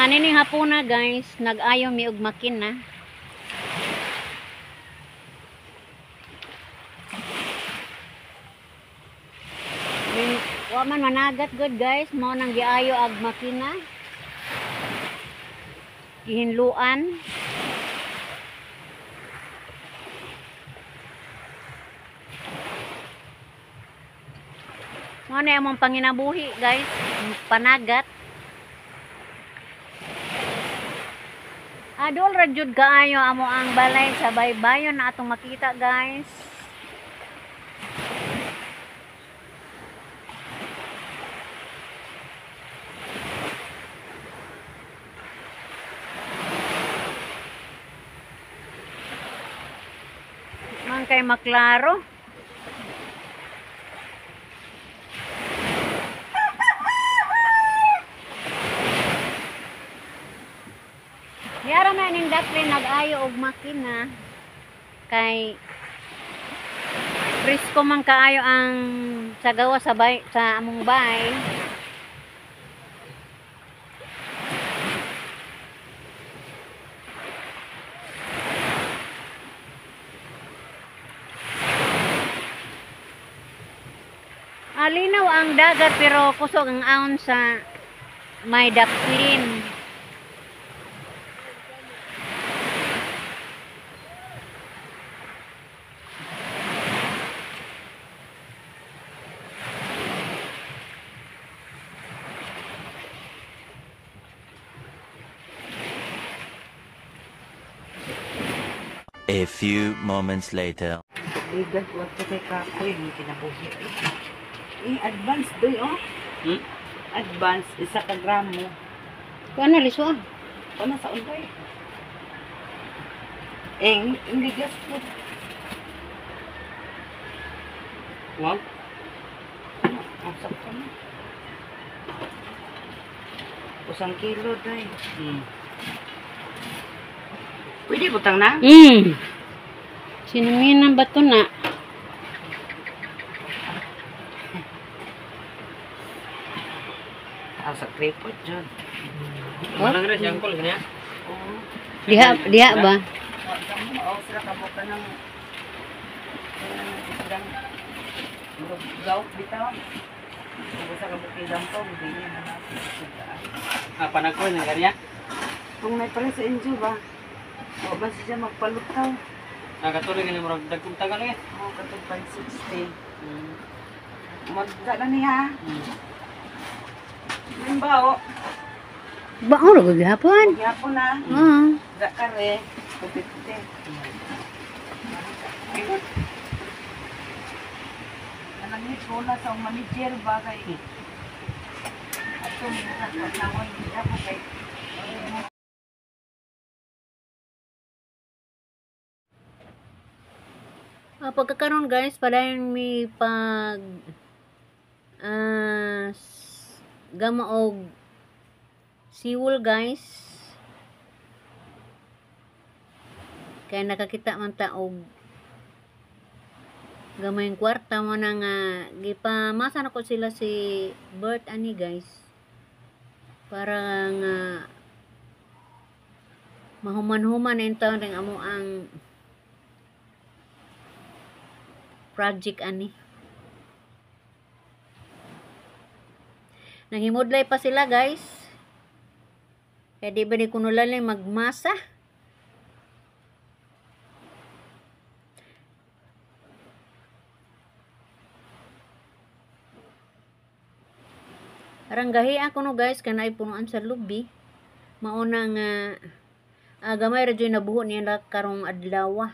Nining hapuna guys, nag-ayo mi og makina. Wa man managat good guys, mo nang giayo ag makina. Gihinluan. Mo na among panginabuhi guys, panagat. Adol ra jud kaayo amo ang balay sa baybayon na atong makita guys. Man kay maklaro. Yara na ning dakre nag-ayo og makina kay presko man kaayo ang sagawa sa among bay. Alinaw ang dagat pero kusog ang ahon sa may daplin. A few moments later. Ligat, wag ko kay kakoy, hindi kinabuhi. Advance doy, oh. Advance, 1 ka gramo. Kuan liswa. Ano sa unday? Hindi gas po. Wag? Asak ka na. 1 kilo, day. Pwede butang na? Sinaminan ba to na? Sa kripot dyan. Wala nga siyang kol niya. Diha ba? Sila kamo ka ng isang gaw bitaw. Sa kabukidang po, hindi niya hanapin. Panagkoy ng ganyan? Kung may pala sa inyo ba? O ba siya magpalutaw? Nakatuloy nga murag dagkong tagal eh. O, katong 560. Magda na niya. Yung ba o? Baon ra gud gihapon. Magyapon na. Da kare. Kupit-kupit. Nanangit ko na sa manager ba kay atong nagpapanawan nila ko kay Pagkakaroon guys, padayon mi pag gama og siwol guys. Kaya nakakita man ta og gamayng kwarta mo na nga gipamasa na ko sila si Bert ani guys. Para nga mahuman-human na taon ring amo ang project ani. Nangimudlay pa sila guys. Kaya di ba di kuno lang magmasa? Aranggahi ako no guys kana ipunuan sa lubi. Mauna nga gamay ra jud nabuho niya karong adlaw.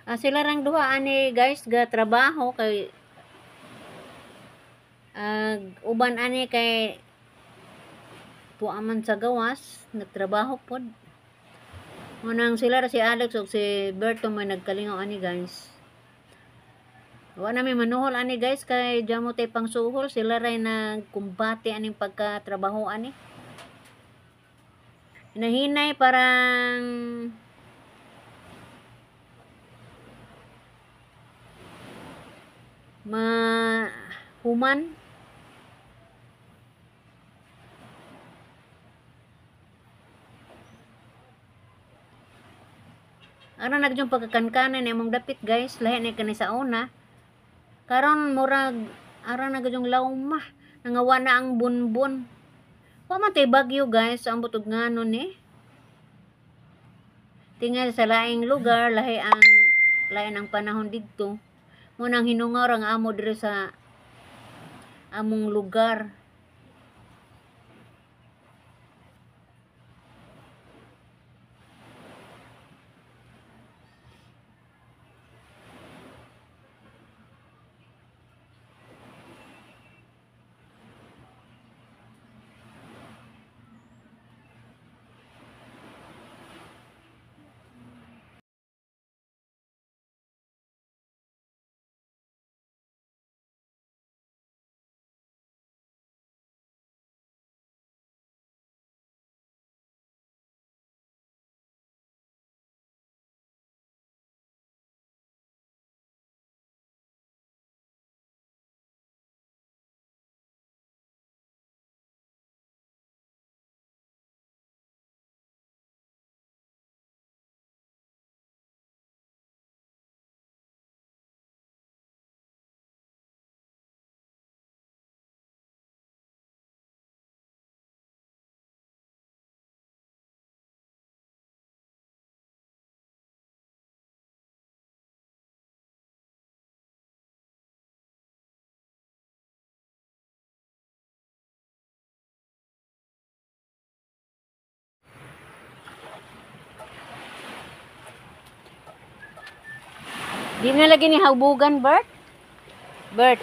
Sila rang duha ani guys ga trabaho kay uban ani kay tuaman sa gawas nagtrabaho pod. Munang sila ra si Alex ug si Berto may nagkalingaw ani guys. Wa na may manuhol ani guys kay jamo tay pangsuhol sila ray nagkumbate aning pagkatrabaho ani. Hinahinay parang human. Ano nagyong pagkakankanan imong dapit guys, lahi ni kani sa una. Karon murag ara nagyong lawma, nangawa na ang bunbun. Wa man tay bagyo guys, ang butog nganon eh. Tingal sa laing lugar, lahi ang panahon didto. Munang hinungaw ang amo dire sa among lugar. Di na lagi ni habugan, Bert. Bert.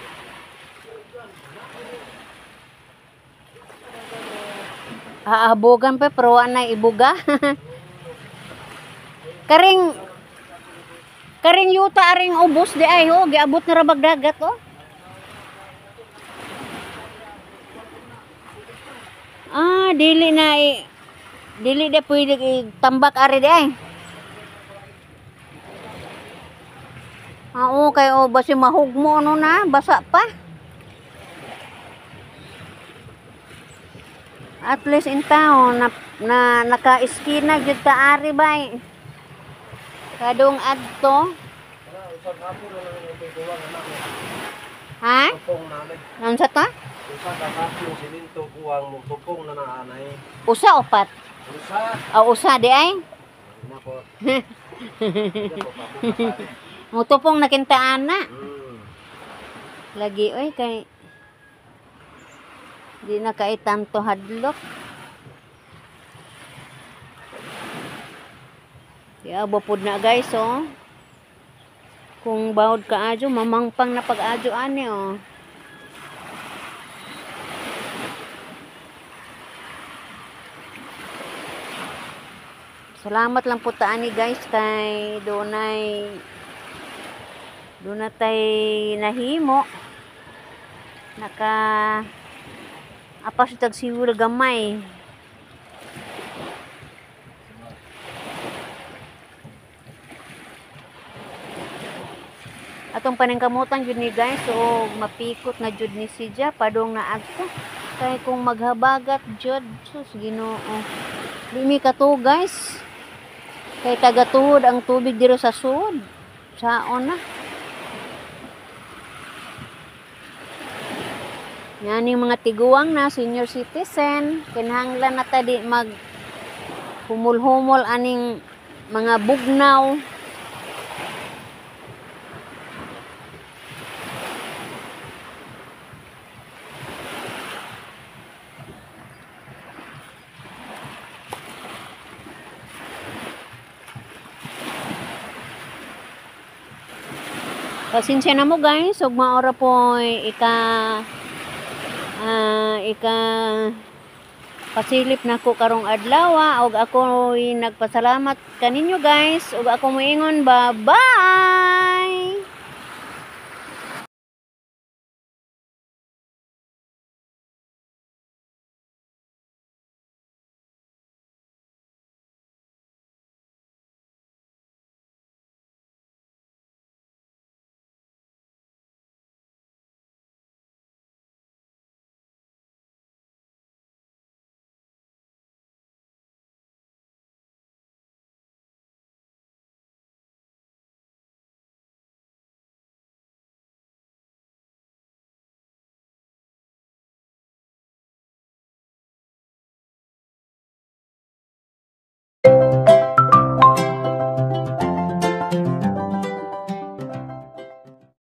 Habugan pa pero wa na ibuga. karing yuta aring ubos di ay ho, giabot na rabag dagat oh. Dili de pwede tambak ari di ay. Oo, kay basi mahugmo ano na, basa pa. At least in town na naka-iskina jud ta ari bay. Kadong adto. Ha? Nansa ta? Usa opat. Usa di ay. Mutupong nakintaan na. Lagi oy kay di na kay tanto hadlok. Ya bopod na guys oh. Kung bawod ka adyo mamangpang na pag-adyo ani oh. Salamat lang po taani guys kay donay tay nahimo apas tag siwil gamay atong paningkamutan jud ni guys so mapikot na jud ni siya padong na adto kay kung maghabagat jud sus Ginoo di mi kato guys kay tagatuhod ang tubig diro sa sud saon na. Yan yung mga tiguang na senior citizen. Kinahanglan na tadi mag humul-humol aning mga bugnaw. Pasensya na mo guys. Ug maora po pasilip na ko karong adlaw og ako nagpasalamat kaninyo guys ug ako moingon bye-bye.